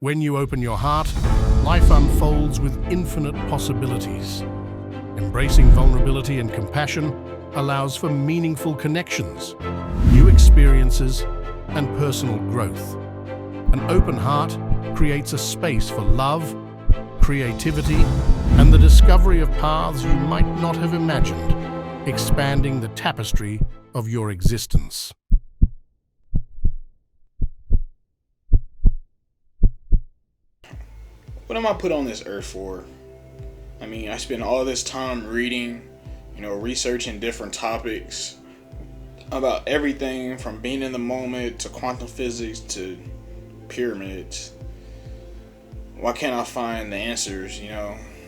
When you open your heart, life unfolds with infinite possibilities. Embracing vulnerability and compassion allows for meaningful connections, new experiences, and personal growth. An open heart creates a space for love, creativity, and the discovery of paths you might not have imagined, expanding the tapestry of your existence. What am I put on this earth for? I mean, I spend all this time reading, researching different topics about everything from being in the moment to quantum physics to pyramids. Why can't I find the answers?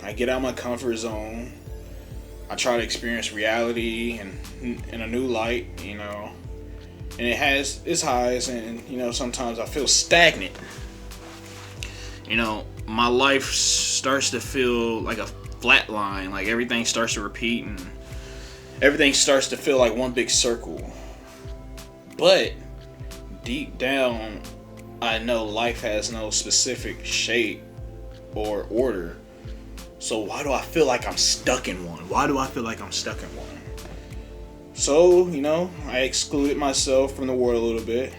I get out of my comfort zone. I try to experience reality in a new light, and it has its highs, and sometimes I feel stagnant. My life starts to feel like a flat line, like everything starts to repeat and everything starts to feel like one big circle. But deep down, I know life has no specific shape or order. So why do I feel like I'm stuck in one? So, I excluded myself from the world a little bit.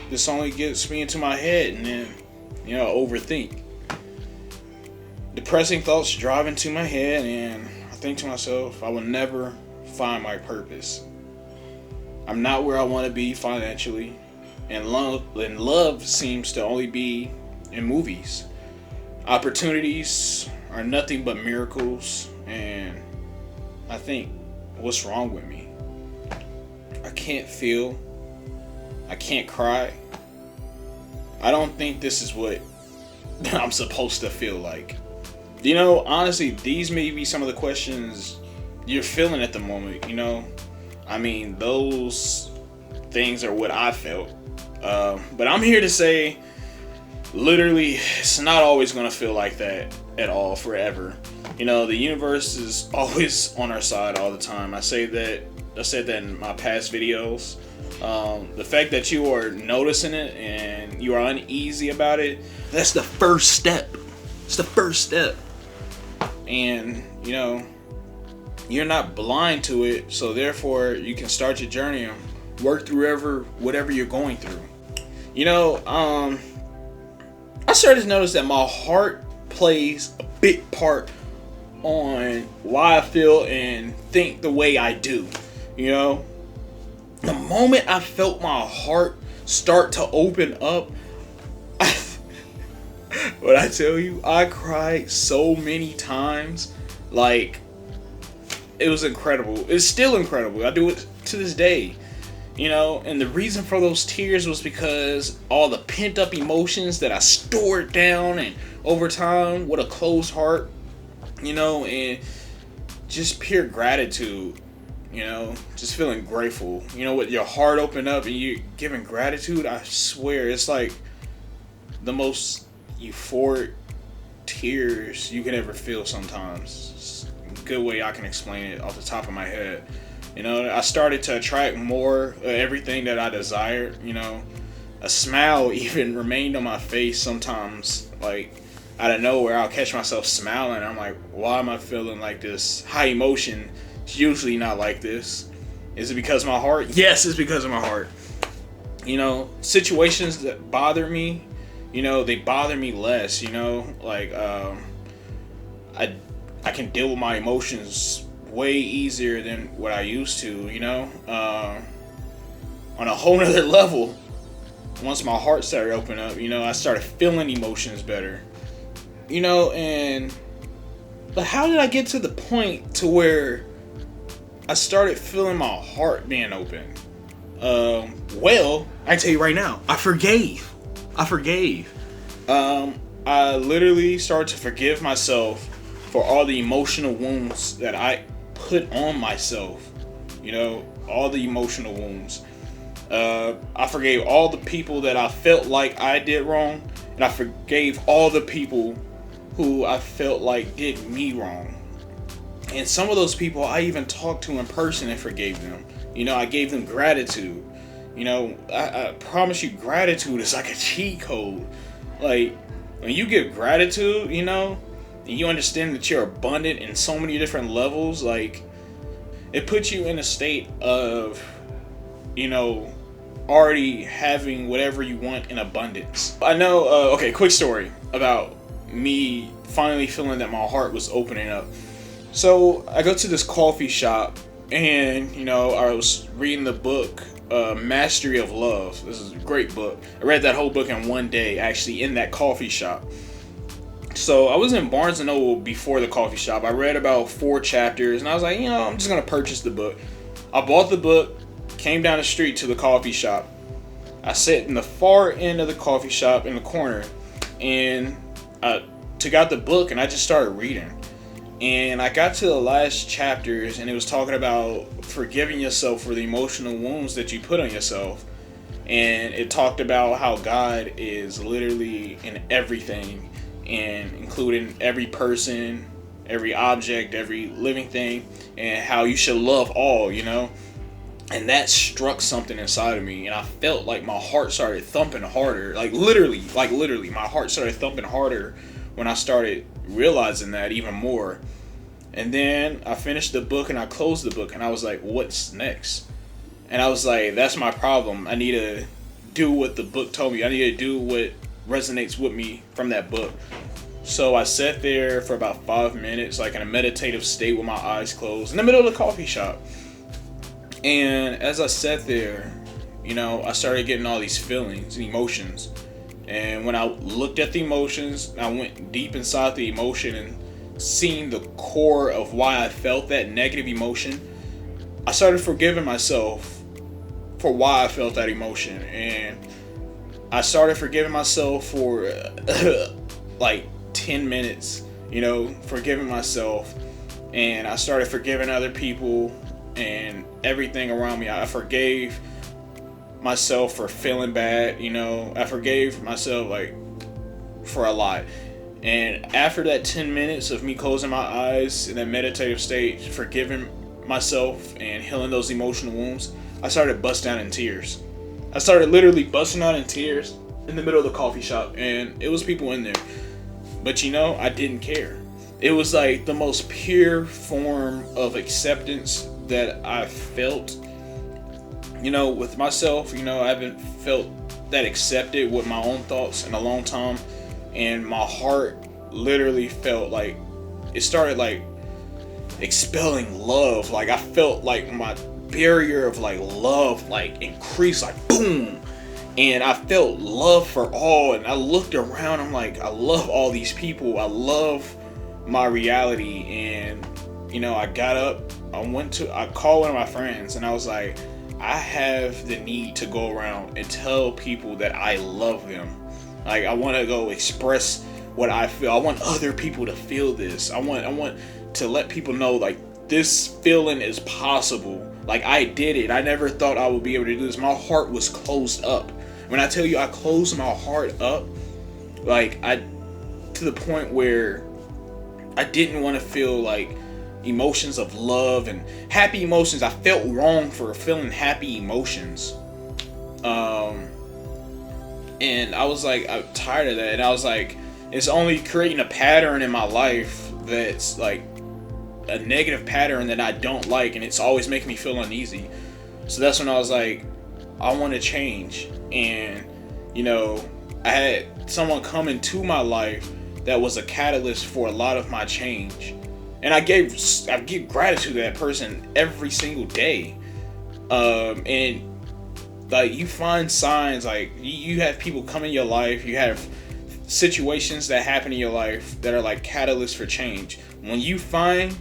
This only gets me into my head and then, overthink. Depressing thoughts drive into my head and I think to myself, I will never find my purpose. I'm not where I want to be financially, and love seems to only be in movies. Opportunities are nothing but miracles, and I think, what's wrong with me? I can't feel. I can't cry. I don't think this is what I'm supposed to feel like. Honestly, these may be some of the questions you're feeling at the moment, I mean, those things are what I felt. But I'm here to say, literally, it's not always going to feel like that at all forever. The universe is always on our side all the time. I said that in my past videos. The fact that you are noticing it and you are uneasy about it, that's the first step. It's the first step. And, you're not blind to it, so therefore you can start your journey and work through whatever you're going through. I started to notice that my heart plays a big part on why I feel and think the way I do. The moment I felt my heart start to open up, what I tell you, I cried so many times. Like, it was incredible. It's still incredible. I do it to this day. And the reason for those tears was because all the pent up emotions that I stored down and over time with a closed heart, and just pure gratitude, just feeling grateful. With your heart open up and you giving gratitude, I swear it's like the most euphoric tears you can ever feel sometimes. It's a good way I can explain it off the top of my head. I started to attract more of everything that I desired. A smile even remained on my face sometimes. Like, out of nowhere, I'll catch myself smiling. I'm like, why am I feeling like this? High emotion. It's usually not like this. Is it because of my heart? Yes, it's because of my heart. Situations that bother me, they bother me less. Like, I can deal with my emotions way easier than what I used to, on a whole nother level. Once my heart started opening up, I started feeling emotions better, but how did I get to the point to where I started feeling my heart being open? Well, I tell you right now, I forgave. I literally started to forgive myself for all the emotional wounds that I put on myself. All the emotional wounds. I forgave all the people that I felt like I did wrong, and I forgave all the people who I felt like did me wrong. And some of those people I even talked to in person and forgave them. I gave them gratitude. I promise you, gratitude is like a cheat code. Like, when you give gratitude, and you understand that you're abundant in so many different levels, like, it puts you in a state of, already having whatever you want in abundance. I know, okay, quick story about me finally feeling that my heart was opening up. So I go to this coffee shop, and, I was reading the book, Mastery of Love. This is a great book. I read that whole book in one day, actually, in that coffee shop. So I was in Barnes & Noble before the coffee shop. I read about 4 chapters, and I was like, I'm just going to purchase the book. I bought the book, came down the street to the coffee shop. I sat in the far end of the coffee shop in the corner, and I took out the book, and I just started reading. And I got to the last chapters, and it was talking about forgiving yourself for the emotional wounds that you put on yourself. And it talked about how God is literally in everything, and including every person, every object, every living thing, and how you should love all, And that struck something inside of me, and I felt like my heart started thumping harder. Like literally, my heart started thumping harder when I started realizing that even more. And then I finished the book and I closed the book, and I was like, what's next? And I was like, that's my problem. I need to do what the book told me. I need to do what resonates with me from that book. So I sat there for about 5 minutes, like in a meditative state with my eyes closed in the middle of the coffee shop. And as I sat there, I started getting all these feelings and emotions. And when I looked at the emotions, I went deep inside the emotion and seeing the core of why I felt that negative emotion, I started forgiving myself for why I felt that emotion. And I started forgiving myself for like 10 minutes, forgiving myself. And I started forgiving other people and everything around me. I forgave myself for feeling bad, I forgave myself for a lot. And after that 10 minutes of me closing my eyes in that meditative state, forgiving myself and healing those emotional wounds, I started busting out in tears. I started literally busting out in tears in the middle of the coffee shop, and it was people in there. But I didn't care. It was like the most pure form of acceptance that I felt, with myself. I haven't felt that accepted with my own thoughts in a long time. And my heart literally felt like it started like expelling love. Like I felt like my barrier of like love like increased, like boom. And I felt love for all. And I looked around, I'm like, I love all these people. I love my reality. And I got up, I called one of my friends, and I was like, I have the need to go around and tell people that I love them. Like, I want to go express what I feel. I want other people to feel this. I want to let people know, like, this feeling is possible. Like, I did it. I never thought I would be able to do this. My heart was closed up. When I tell you I closed my heart up, like, to the point where I didn't want to feel like emotions of love and happy emotions. I felt wrong for feeling happy emotions. And I was like, I'm tired of that. And I was like, it's only creating a pattern in my life that's like a negative pattern that I don't like, and it's always making me feel uneasy. So that's when I was like, I want to change. And I had someone come into my life that was a catalyst for a lot of my change. And I give gratitude to that person every single day. And like, you find signs, like you have people come in your life, you have situations that happen in your life that are like catalysts for change. When you find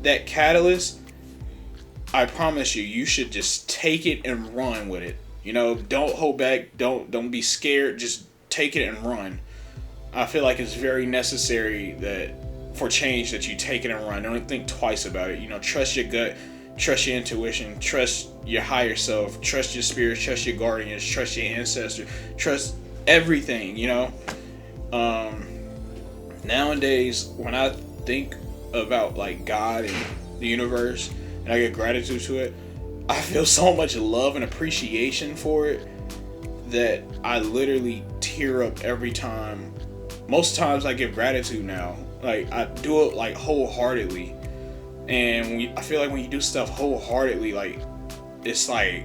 that catalyst, I promise you should just take it and run with it. Don't hold back, don't be scared, just take it and run. I feel like it's very necessary that for change that you take it and run. Don't think twice about it. Trust your gut, trust your intuition, trust your higher self, trust your spirit, trust your guardians, trust your ancestors, trust everything. Nowadays, when I think about like God and the universe, and I get gratitude to it, I feel so much love and appreciation for it that I literally tear up every time most times I give gratitude now. Like, I do it like wholeheartedly. And I feel like when you do stuff wholeheartedly, like it's like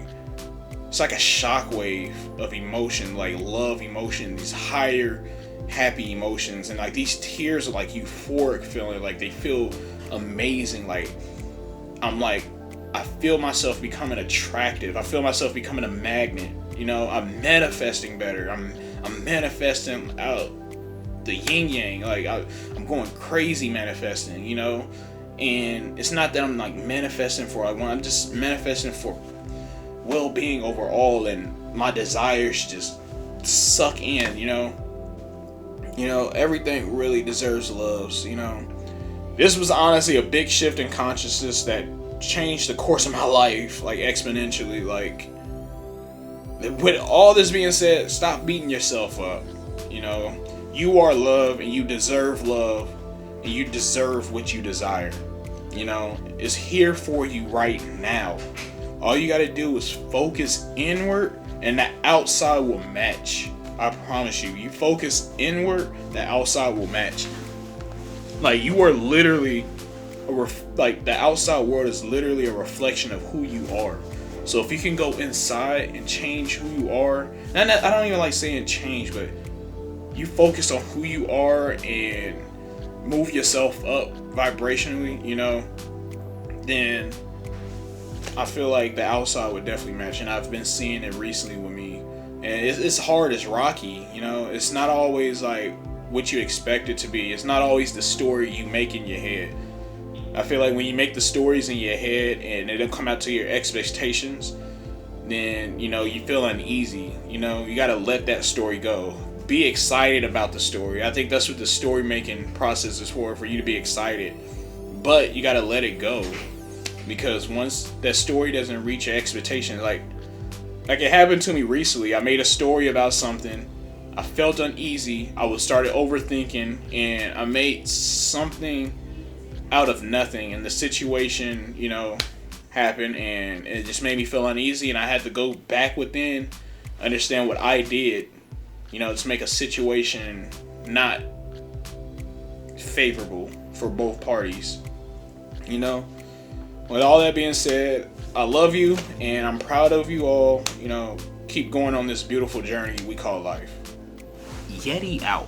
a shockwave of emotion, like love emotion, these higher happy emotions, and like these tears are like euphoric feeling, like they feel amazing. Like I feel myself becoming attractive. I feel myself becoming a magnet. You know, I'm manifesting better. I'm manifesting out the yin yang. Like I'm going crazy manifesting. You know, and it's not that I'm like manifesting for I'm just manifesting for well-being overall, and my desires just suck in. You know, everything really deserves love. You know, this was honestly a big shift in consciousness that changed the course of my life, like exponentially. Like, with all this being said, stop beating yourself up. You know, you are love, and you deserve love, and you deserve what you desire. You know, it's here for you right now. All you gotta do is focus inward, and the outside will match. I promise you. You focus inward, the outside will match. Like, you are literally like the outside world is literally a reflection of who you are. So if you can go inside and change who you are, and I don't even like saying change, but you focus on who you are and move yourself up vibrationally, you know, then I feel like the outside would definitely match. And I've been seeing it recently with me, and it's hard, it's rocky, you know. It's not always like what you expect it to be. It's not always the story you make in your head. I feel like when you make the stories in your head and they don't come out to your expectations, then, you know, you feel uneasy. You know, you got to let that story go. Be excited about the story. I think that's what the story making process is for you to be excited. But you got to let it go. Because once that story doesn't reach your expectations, like it happened to me recently. I made a story about something. I felt uneasy. I started overthinking, and I made something out of nothing, and the situation, you know, happened, and it just made me feel uneasy, and I had to go back within, understand what I did, you know, to make a situation not favorable for both parties. You know, with all that being said, I love you, and I'm proud of you all. You know, keep going on this beautiful journey we call life. Yeti out.